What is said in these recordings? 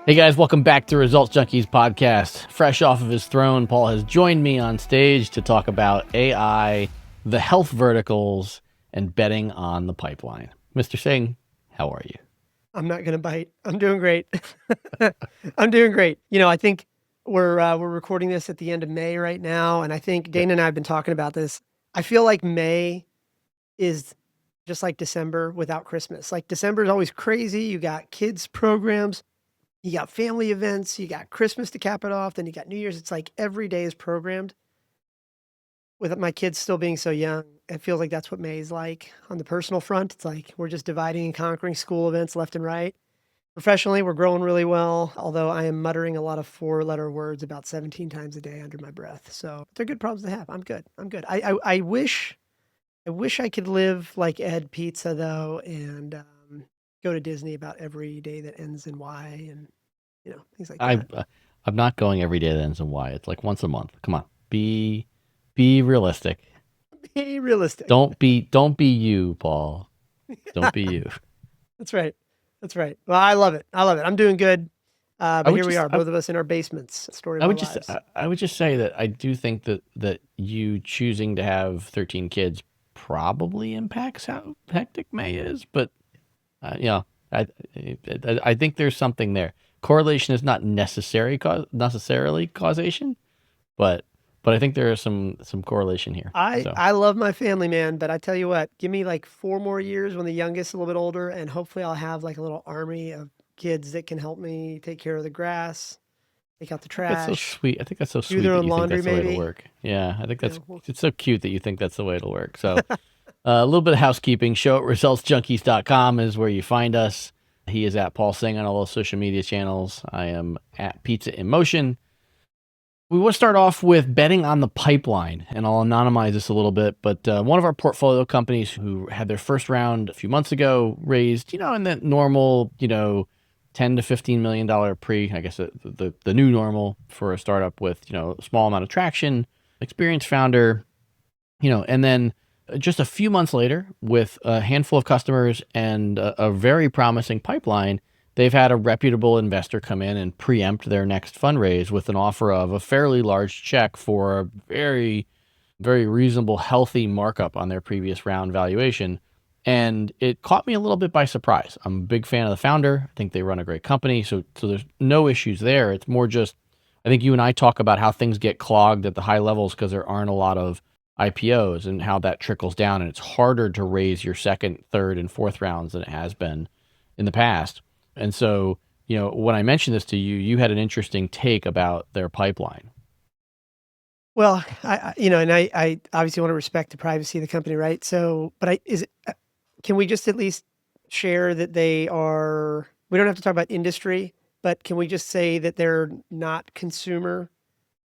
Hey guys, welcome back to Results Junkies podcast. Fresh off of his throne, Paul has joined me on stage to talk about AI, the health verticals, and betting on the pipeline. Mr. Singh, how are you? I'm not going to bite. I'm doing great. I'm doing great. I think we're recording this at the end of May right now, and I think Yep. Dana and I have been talking about this. I feel like May is just like December without Christmas. Like December is always crazy. You got kids programs, you got family events, you got Christmas to cap it off, then you got New Year's. It's like every day is programmed. With my kids still being so young, it feels like that's what May is like on the personal front. It's like we're just dividing and conquering school events left and right. Professionally, we're growing really well, although I am muttering a lot of four-letter words about 17 times a day under my breath. So they're good problems to have. I'm good. I'm good. I wish I could live like Ed Pizza though, and go to Disney about every day that ends in Y, and things like I, that. I'm not going every day that ends in Y. It's like once a month. Come on, be realistic. Be realistic. Don't be you, Paul. Don't be you. That's right. That's right. Well, I love it. I love it. I'm doing good. I But would here we just are, both of us in our basements. Story of I our would just lives. I would just say that I do think that you choosing to have 13 kids probably impacts how hectic May is, but I, I think there's something there. Correlation is not necessarily causation, but I think there is some correlation here. I So I love my family, man, but I tell you what, give me like 4 more years when the youngest is a little bit older, and hopefully I'll have like a little army of kids that can help me take care of the grass, take out the I think that's so trash, sweet. I think that's so do sweet their that own you think laundry that's the way it'll maybe. work. Yeah, I think You know, well, it's so cute that you think that's the way it'll work. So a little bit of housekeeping. Show at resultsjunkies.com is where you find us. He is at Paul Singh on all those social media channels. I am at Pizza in Motion. We want to start off with betting on the pipeline, and I'll anonymize this a little bit. But one of our portfolio companies who had their first round a few months ago raised, in that normal, 10 to $15 million I guess the new normal for a startup with, a small amount of traction, experienced founder, and then just a few months later, with a handful of customers and a very promising pipeline, they've had a reputable investor come in and preempt their next fundraise with an offer of a fairly large check for a very, very reasonable, healthy markup on their previous round valuation. And it caught me a little bit by surprise. I'm a big fan of the founder. I think they run a great company. So there's no issues there. It's more just, I think you and I talk about how things get clogged at the high levels because there aren't a lot of IPOs and how that trickles down. And it's harder to raise your second, third, and fourth rounds than it has been in the past. And so, when I mentioned this to you, you had an interesting take about their pipeline. well, and I obviously want to respect the privacy of the company, right? So, but can we just at least share that they are? We don't have to talk about industry, but can we just say that they're not consumer?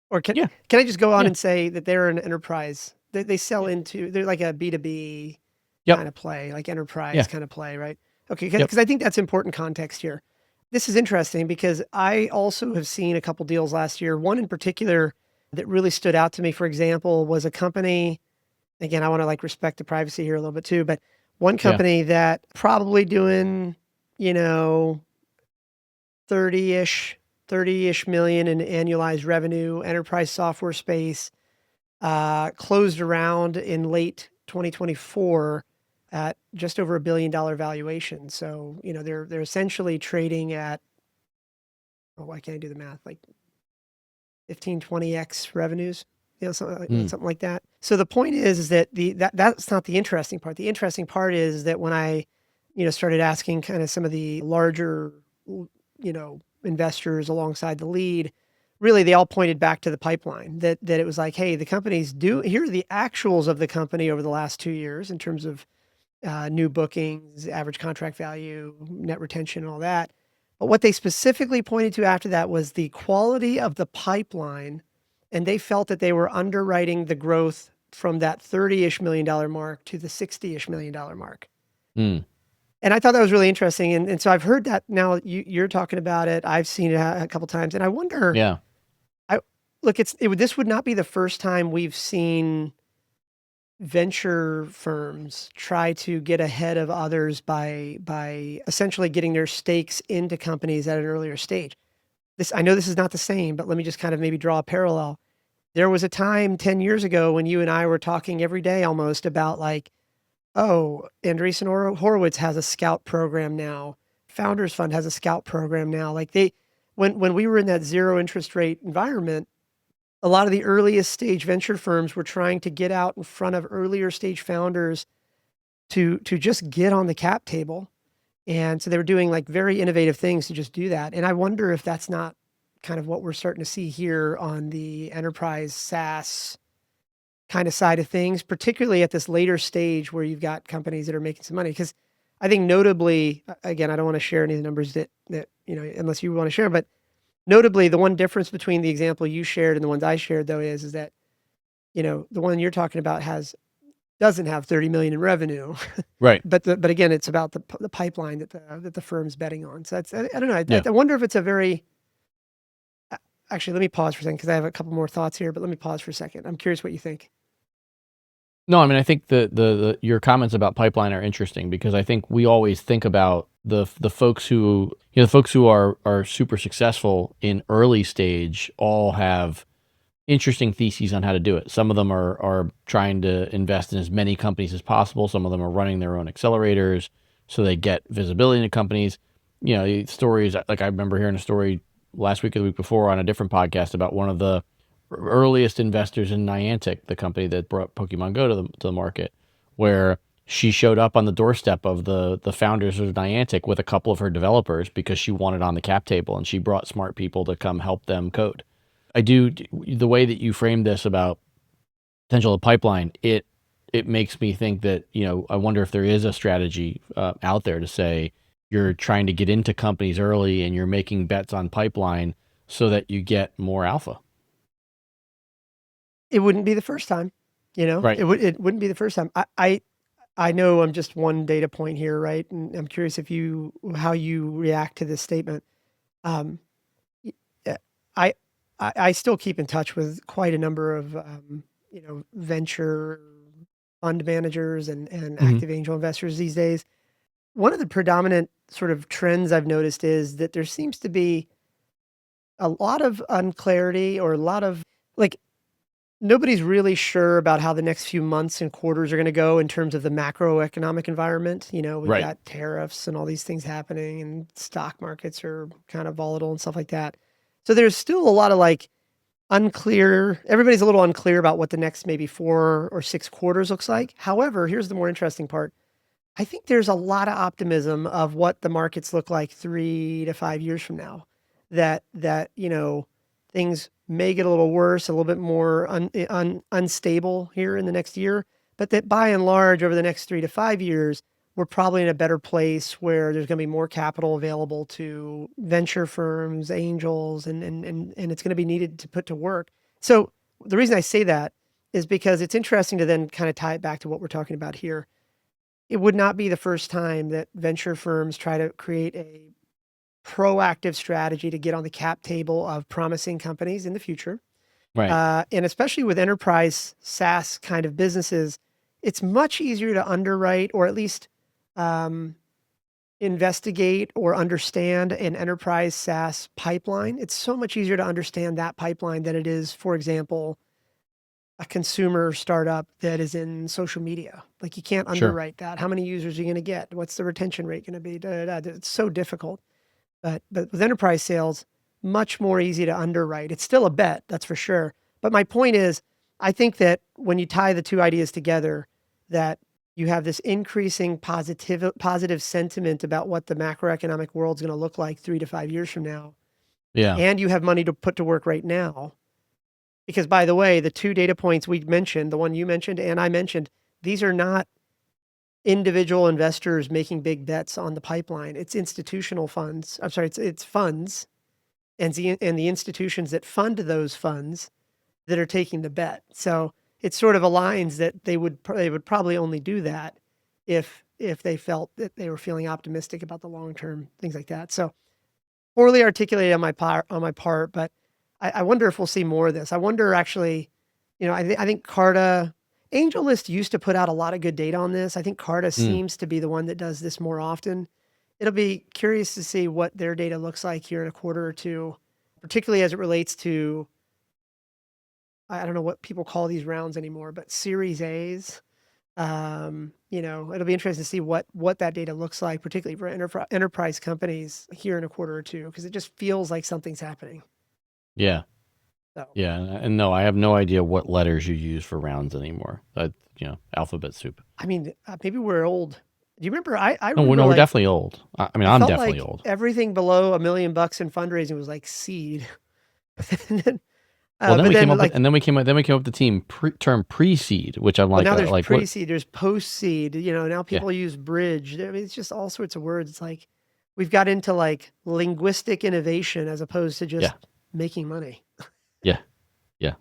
Or can Yeah. can I just go on Yeah. and say that they're an enterprise? They sell Yeah. into, they're like a B2B Yep. kind of play, like enterprise Yeah. kind of play, right? Okay, Yep. because I think that's important context here. This is interesting because I also have seen a couple deals last year. One in particular that really stood out to me, for example, was a company. Again, I want to like respect the privacy here a little bit too, but one Yeah. company that probably doing, you know, 30-ish, 30-ish million in annualized revenue, enterprise software space, closed around in late 2024 at just over $1 billion valuation. So, they're essentially trading at, oh, why can't I do the math? Like 15, 20x revenues, Mm. something like that. So the point is that that's not the interesting part. The interesting part is that when I, started asking kind of some of the larger, investors alongside the lead, really they all pointed back to the pipeline that it was like, hey, the companies here are the actuals of the company over the last 2 years in terms of new bookings, average contract value, net retention, all that. But what they specifically pointed to after that was the quality of the pipeline, and they felt that they were underwriting the growth from that $30-ish million mark to the $60-ish million mark. Mm. And I thought that was really interesting. And so I've heard that now you're talking about it. I've seen it a couple times, and I wonder. Yeah. I look, this would not be the first time we've seen venture firms try to get ahead of others by essentially getting their stakes into companies at an earlier stage. I know this is not the same, but let me just kind of maybe draw a parallel. There was a time 10 years ago when you and I were talking every day almost about like, oh, Andreessen Horowitz has a scout program now. Founders Fund has a scout program now. Like when we were in that zero interest rate environment, a lot of the earliest stage venture firms were trying to get out in front of earlier stage founders to just get on the cap table. And so they were doing like very innovative things to just do that. And I wonder if that's not kind of what we're starting to see here on the enterprise SaaS kind of side of things, particularly at this later stage where you've got companies that are making some money. Because I think notably, again, I don't want to share any of the numbers that unless you want to share, but notably the one difference between the example you shared and the ones I shared though is that, the one you're talking about doesn't have 30 million in revenue. Right. But again, it's about the pipeline that the firm's betting on. So that's, I don't know. Yeah. I wonder if it's a very, actually, let me pause for a second because I have a couple more thoughts here, but let me pause for a second. I'm curious what you think. No, I mean, I think the your comments about pipeline are interesting because I think we always think about the folks who, the folks who are super successful in early stage all have interesting theses on how to do it. Some of them are trying to invest in as many companies as possible. Some of them are running their own accelerators so they get visibility into companies. Stories like I remember hearing a story last week or the week before on a different podcast about one of the earliest investors in Niantic, the company that brought Pokemon Go to the market, where she showed up on the doorstep of the founders of Niantic with a couple of her developers because she wanted on the cap table, and she brought smart people to come help them code. I do the way that you framed this about potential of pipeline. It makes me think that I wonder if there is a strategy out there to say you're trying to get into companies early and you're making bets on pipeline so that you get more alpha. It wouldn't be the first time, Right. it wouldn't be the first time. I know I'm just one data point here, right? And I'm curious how you react to this statement. Um, y- uh, I, I still keep in touch with quite a number of, venture fund managers and Hmm. active angel investors these days. One of the predominant sort of trends I've noticed is that there seems to be a lot of unclarity or a lot of like nobody's really sure about how the next few months and quarters are going to go in terms of the macroeconomic environment. We've Right. got tariffs and all these things happening, and stock markets are kind of volatile and stuff like that. So there's still a lot of like unclear, everybody's a little unclear about what the next maybe 4 or 6 quarters looks like. However, here's the more interesting part. I think there's a lot of optimism of what the markets look like 3 to 5 years from now. That things may get a little worse, a little bit more unstable here in the next year, but that by and large, over the next 3 to 5 years, we're probably in a better place where there's going to be more capital available to venture firms, angels, and it's going to be needed to put to work. So the reason I say that is because it's interesting to then kind of tie it back to what we're talking about here. It would not be the first time that venture firms try to create a proactive strategy to get on the cap table of promising companies in the future. Right. And especially with enterprise SaaS kind of businesses, it's much easier to underwrite or at least um, investigate or understand an enterprise SaaS pipeline. It's so much easier to understand that pipeline than it is, for example, a consumer startup that is in social media. Like you can't Sure. underwrite that. How many users are you going to get? What's the retention rate going to be? Da, da, da. It's so difficult. But with enterprise sales, much more easy to underwrite. It's still a bet, that's for sure. But my point is, I think that when you tie the two ideas together, that you have this increasing positive sentiment about what the macroeconomic world's going to look like 3 to 5 years from now, Yeah. and you have money to put to work right now. Because by the way, the two data points we mentioned, the one you mentioned and I mentioned, these are not individual investors making big bets on the pipeline. It's institutional funds. I'm sorry, it's funds and the institutions that fund those funds that are taking the bet. So it sort of aligns that they would probably only do that if they felt that they were feeling optimistic about the long term, things like that. So poorly articulated on my part, but I wonder if we'll see more of this. I wonder actually, I think Carta, AngelList used to put out a lot of good data on this. I think Carta Mm, seems to be the one that does this more often. It'll be curious to see what their data looks like here in a quarter or two, particularly as it relates to, I don't know what people call these rounds anymore, but Series A's. It'll be interesting to see what that data looks like, particularly for enterprise companies here in a quarter or two, because it just feels like something's happening. yeah. So, Yeah. And no, I have no idea what letters you use for rounds anymore. Alphabet soup. I mean, maybe we're old. Do you remember? I No, remember we're like definitely old. I mean, I I'm felt definitely like old. everything below $1 million in fundraising was like seed. and then, Well, then but we came then up with, like, and then we came up, then we came up with the term pre-seed, which I'm well, like, now there's like what? pre-seed, there's post-seed. Now Yeah. people use bridge. I mean, it's just all sorts of words. It's like we've got into like linguistic innovation as opposed to Yeah. just making money. Yeah. Yeah.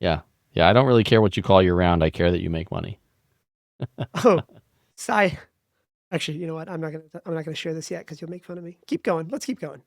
Yeah. Yeah. I don't really care what you call your round. I care that you make money. Oh, sigh. Actually, you know what? I'm not gonna share this yet because you'll make fun of me. Keep going. Let's keep going.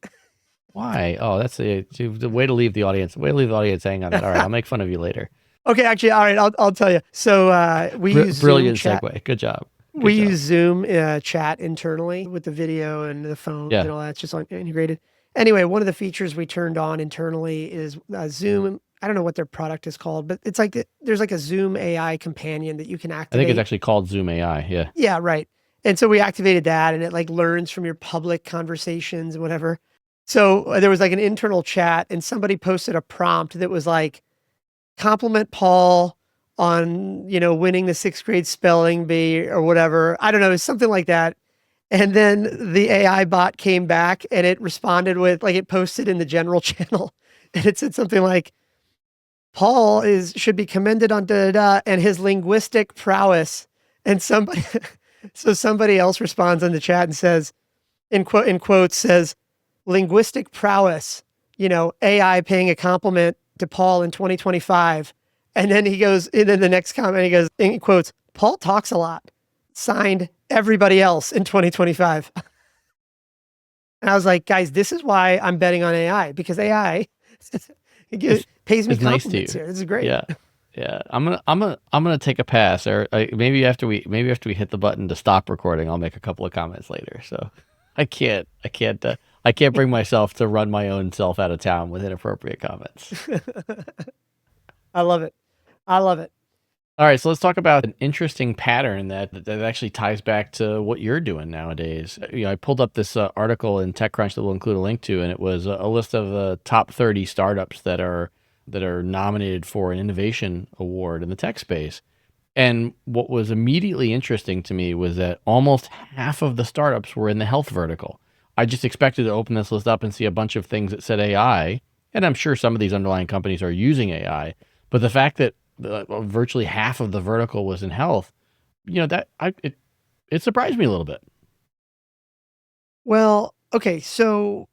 Why? Oh, that's the way to leave the audience. Way to leave the audience hanging on that. All right. I'll make fun of you later. Okay, actually, all right. I'll tell you. So we use Zoom Brilliant chat. segue. Good job. We Good job. use Zoom chat internally with the video and the phones Yeah. and all that. It's just integrated. Anyway, one of the features we turned on internally is Zoom. I don't know what their product is called, but it's like there's like a Zoom AI companion that you can I think it's activate. actually called Zoom AI. Yeah. Yeah, right. And so we activated that, and it like learns from your public conversations and whatever. So there was like an internal chat, and somebody posted a prompt that was like, compliment Paul on, winning the 6th grade spelling bee or whatever. I don't know, something like that. And then the AI bot came back and it responded with like it posted in the general channel and it said something like Paul should be commended on da da da and his linguistic prowess. And somebody else responds in the chat and says, in quotes, says linguistic prowess, AI paying a compliment to Paul in 2025. And then the next comment, he goes, in quotes, Paul talks a lot. Signed, everybody else in 2025. And I was like, guys, this is why I'm betting on AI, because AI pays me It's nice to compliments you. here. This is great. Yeah. Yeah. I'm gonna take a pass. Or maybe after we hit the button to stop recording, I'll make a couple of comments later. So I can't bring myself to run my own self out of town with inappropriate comments. I love it. I love it. All right, so let's talk about an interesting pattern that actually ties back to what you're doing nowadays. I pulled up this article in TechCrunch that we'll include a link to, and it was a list of the top 30 startups that are nominated for an innovation award in the tech space. And what was immediately interesting to me was that almost half of the startups were in the health vertical. I just expected to open this list up and see a bunch of things that said AI, and I'm sure some of these underlying companies are using AI. But the fact that virtually half of the vertical was in health, it surprised me a little bit. Well, okay, so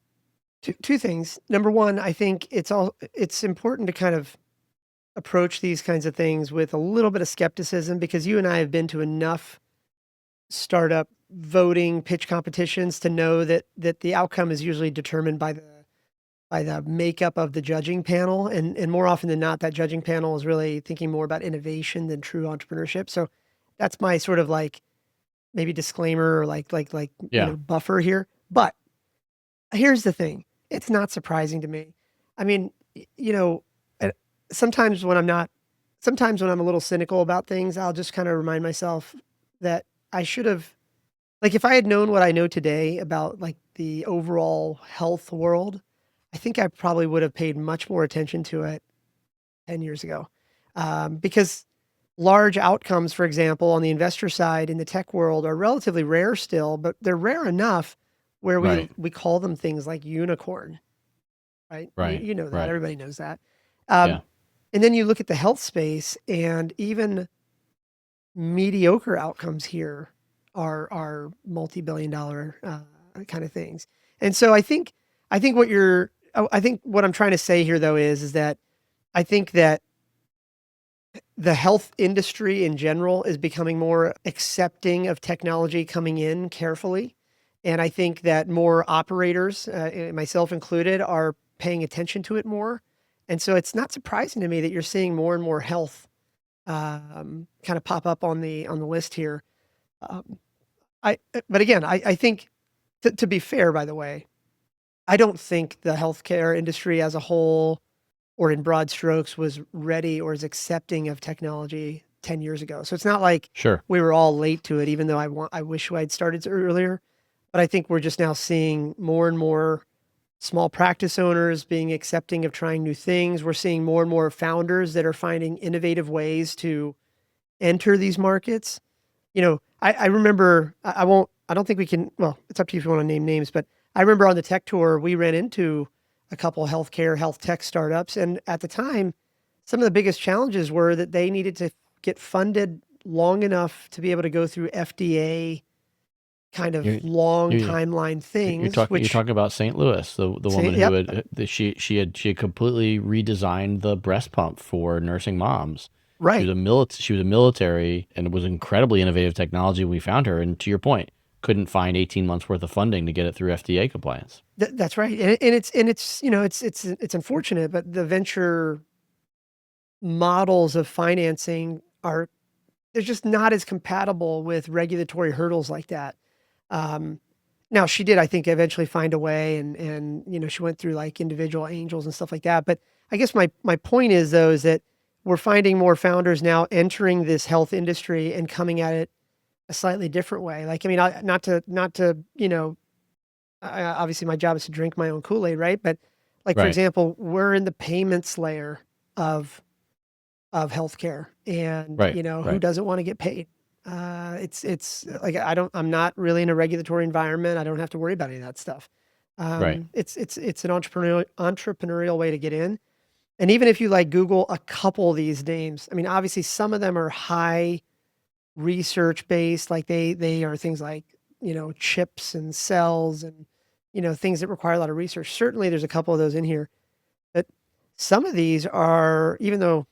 two things. Number one, I think it's important to kind of approach these kinds of things with a little bit of skepticism because you and I have been to enough startup voting pitch competitions to know that the outcome is usually determined by the makeup of the judging panel, and more often than not, that judging panel is really thinking more about innovation than true entrepreneurship. So that's my sort of like maybe disclaimer or like Yeah, buffer here. But here's the thing: it's not surprising to me. I mean, uh, sometimes when sometimes when I'm a little cynical about things, I'll just kind of remind myself that I should have, like, if I had known what I know today about like the overall health world, I think I probably would have paid much more attention to it 10 years ago. Because large outcomes, for example, on the investor side in the tech world are relatively rare still, but they're rare enough where we right, we call them things like unicorn, right? You, right, you know that. right. Everybody knows that. Yeah, Um, and then you look at the health space, and even mediocre outcomes here are multi-billion dollar kind of things. And so I think what I'm trying to say here though is that I think that the health industry in general is becoming more accepting of technology coming in carefully. And I think that more operators, myself included, are paying attention to it more. And so it's not surprising to me that you're seeing more and more health kind of pop up on the list here. Um, but again, I think to be fair, by the way, I don't think the healthcare industry as a whole, or in broad strokes, was ready or is accepting of technology 10 years ago. So it's not like Sure. we were all late to it, even though I wish I'd started earlier. But I think we're just now seeing more and more small practice owners being accepting of trying new things. We're seeing more and more founders that are finding innovative ways to enter these markets. I remember, I don't think we can, well, it's up to you if you want to name names, but I remember on the tech tour, we ran into a couple healthcare, health tech startups. And at the time, some of the biggest challenges were that they needed to get funded long enough to be able to go through FDA kind of You long you timeline you're things, talking you're which talking about St. Louis, the say, woman who yep, had she had completely redesigned the breast pump for nursing moms. right. She was a military, and it was incredibly innovative technology. We found her, and to your point, couldn't find 18 months worth of funding to get it through FDA compliance. That's right. And it's, it's unfortunate, but the venture models of financing are, they're just not as compatible with regulatory hurdles like that. Um, Now she did, I think, eventually find a way, and she went through like individual angels and stuff like that. But I guess my point is though is that we're finding more founders now entering this health industry and coming at it a slightly different way. Like, I mean, not to obviously my job is to drink my own Kool-Aid, right? But like for Right. example, we're in the payments layer of healthcare, and Right. who Right. doesn't want to get paid? It's like I'm not really in a regulatory environment. I don't have to worry about any of that stuff. Right. It's an entrepreneurial way to get in. And even if you like Google a couple of these names, I mean, obviously some of them are high research based, like they are things like chips and cells and things that require a lot of research. Certainly, there's a couple of those in here, but some of these are, even though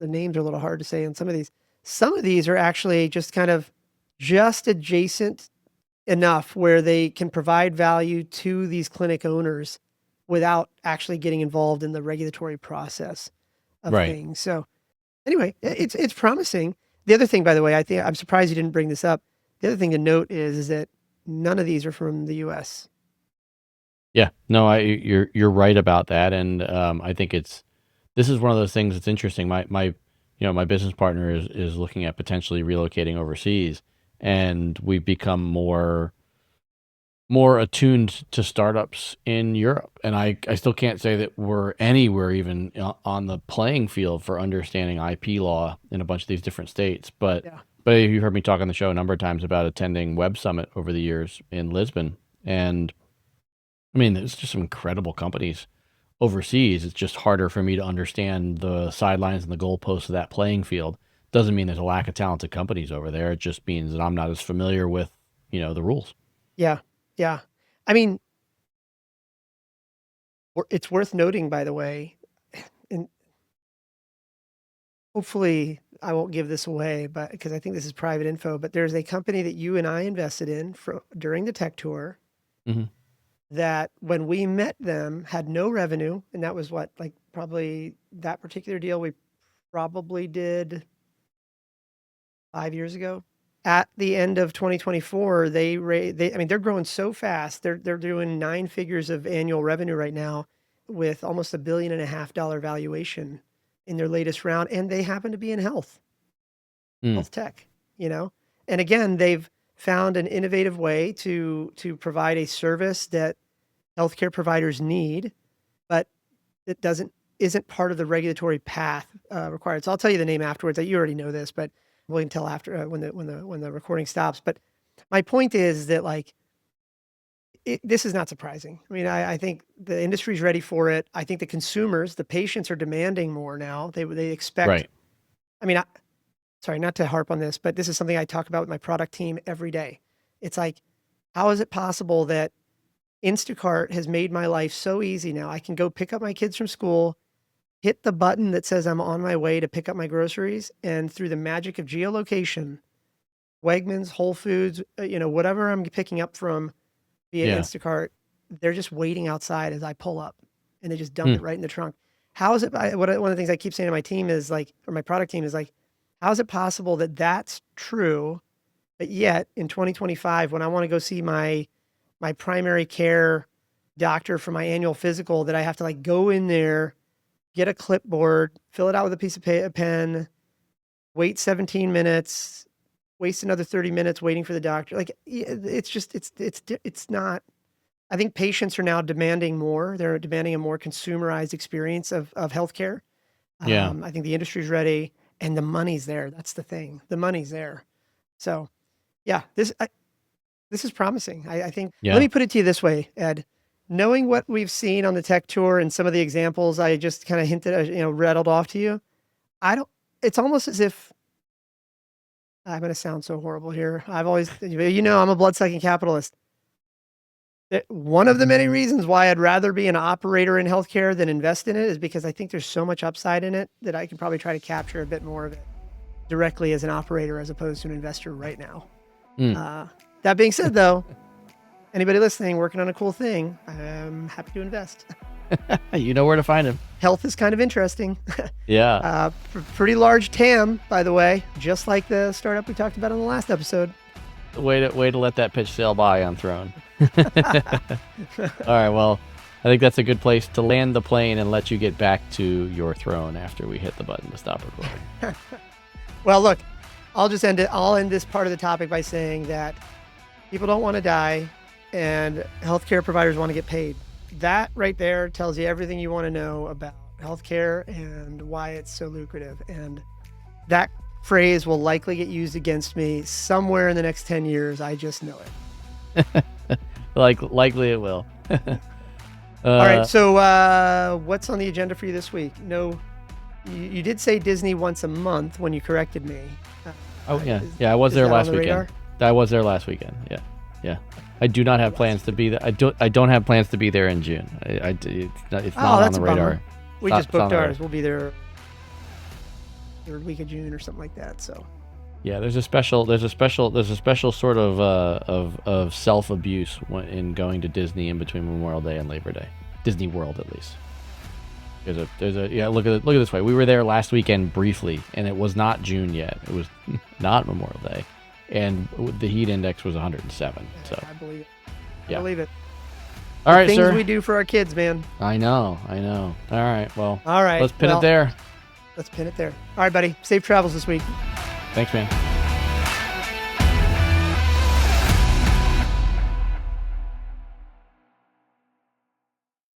the names are a little hard to say on some of these are actually just kind of just adjacent enough where they can provide value to these clinic owners without actually getting involved in the regulatory process of Right. things. So anyway, it's promising. The other thing, by the way, I think I'm surprised you didn't bring this up. The other thing to note is that none of these are from the US. Yeah. No, you're right about that, and I think this is one of those things that's interesting. My business partner is looking at potentially relocating overseas, and we've become more attuned to startups in Europe. And I still can't say that we're anywhere even on the playing field for understanding IP law in a bunch of these different states. Yeah. But you heard me talk on the show a number of times about attending Web Summit over the years in Lisbon. And I mean, there's just some incredible companies overseas. It's just harder for me to understand the sidelines and the goalposts of that playing field. Doesn't mean there's a lack of talented companies over there. It just means that I'm not as familiar with, the rules. Yeah. Yeah. I mean, it's worth noting, by the way, and hopefully I won't give this away, but because I think this is private info, but there's a company that you and I invested in during the tech tour Hmm. that when we met them had no revenue. And that was what, like probably that particular deal we probably did 5 years ago. At the end of 2024, I mean, they're growing so fast. They're doing nine figures of annual revenue right now with almost $1.5 billion valuation in their latest round. And they happen to be in Mm. health tech, you know? And again, they've found an innovative way to provide a service that healthcare providers need, but it isn't part of the regulatory path required. So I'll tell you the name afterwards. You already know this, but we can tell after when the recording stops. But my point is that like this is not surprising. I mean, I think the industry's ready for it. I think the consumers, the patients, are demanding more now. They expect. Right. I mean, sorry, not to harp on this, but this is something I talk about with my product team every day. It's like, how is it possible that Instacart has made my life so easy now? I can go pick up my kids from school, hit the button that says I'm on my way to pick up my groceries, and through the magic of geolocation, Wegmans, Whole Foods, whatever I'm picking up from via Yeah. Instacart, they're just waiting outside as I pull up, and they just dump Hmm. it right in the trunk. How is it? One of the things I keep saying to my team is like, or my product team is like, How is it possible that that's true, but yet in 2025, when I want to go see my primary care doctor for my annual physical, that I have to like go in there, get a clipboard, fill it out with a piece of pen, wait 17 minutes, waste another 30 minutes waiting for the doctor. Like it's just, it's not, I think patients are now demanding more. They're demanding a more consumerized experience of healthcare. Yeah. I think the industry's ready and the money's there. That's the thing. The money's there. So yeah, this is promising. I think, Yeah. let me put it to you this way, Ed. Knowing what we've seen on the tech tour and some of the examples I just kind of hinted, rattled off to you, it's almost as if, I'm going to sound so horrible here. I've always, I'm a blood-sucking capitalist. One of the many reasons why I'd rather be an operator in healthcare than invest in it is because I think there's so much upside in it that I can probably try to capture a bit more of it directly as an operator as opposed to an investor right now. That being said, though, anybody listening working on a cool thing, I'm happy to invest. You know where to find him. Health is kind of interesting. Yeah. Pretty large TAM, by the way, just like the startup we talked about on the last episode. Way to let that pitch sail by on Throne. All right, well, I think that's a good place to land the plane and let you get back to your throne after we hit the button to stop recording. Well, look, I'll just end it. I'll end this part of the topic by saying that people don't want to die and healthcare providers want to get paid. That right there tells you everything you want to know about healthcare and why it's so lucrative. And that phrase will likely get used against me somewhere in the next 10 years. I just know it. Likely it will. All right. So what's on the agenda for you this week? No, you did say Disney once a month when you corrected me. I was there last weekend. I was there last weekend. Yeah. I do not have plans to be there. I don't have plans to be there in June. It's not on the radar. We just booked ours. We'll be there third week of June or something like that. So yeah, there's a special sort of self-abuse in going to Disney in between Memorial Day and Labor Day. Disney World, at least. There's a look at it this way. We were there last weekend briefly, and it was not June yet. It was not Memorial Day, and the heat index was 107. So I believe it. Yeah. I believe it. All right, things sir. we do for our kids, man. I know. All right. Well. All right. Let's pin it there. Let's pin it there. All right, buddy. Safe travels this week. Thanks, man.